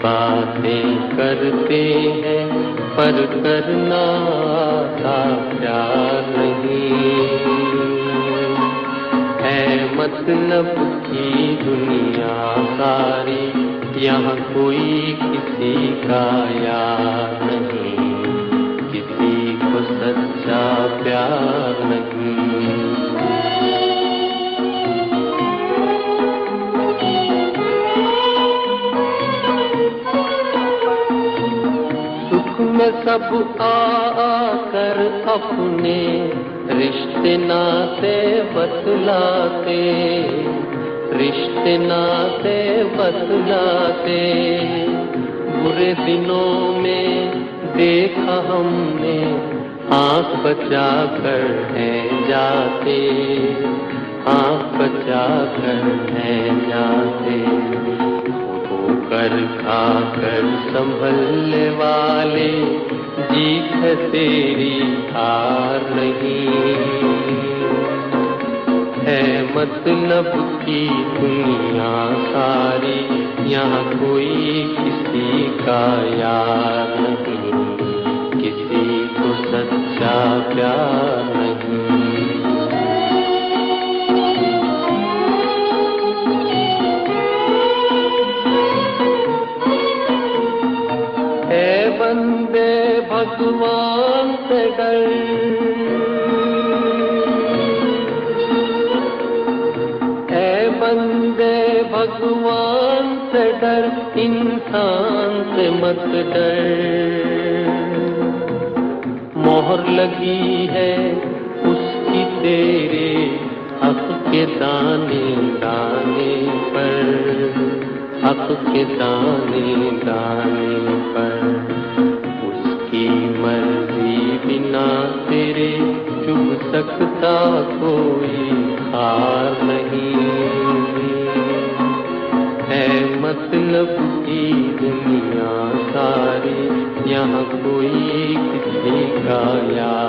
बातें करते हैं पर करना आता प्यार नहीं है। मतलब की दुनिया सारी, यहाँ कोई किसी का यार नहीं, किसी को सच्चा प्यार नहीं। सुख में सब आकर अपने रिश्ते नाते बतलाते, रिश्ते नाते बतलाते। बुरे दिनों में देखा हमने आँख बचा कर है जाते, आँख बचा कर है जाते। कर खा कर संभलने वाले जीत है तेरी हार नहीं है। मतलब की दुनिया सारी, यहाँ कोई किसी का यार नहीं, किसी को सच्चा प्यार नहीं। बंदे भगवान से डर, ऐ बंदे भगवान से डर, इंसान से मत डर। मोहर लगी है उसकी तेरे हक के दाने दाने पर, हक के दाने दाने पर। उसकी मर्जी बिना तेरे चुभ सकता कोई हार नहीं है। मतलब की दुनिया सारी, यहाँ कोई किसी का यार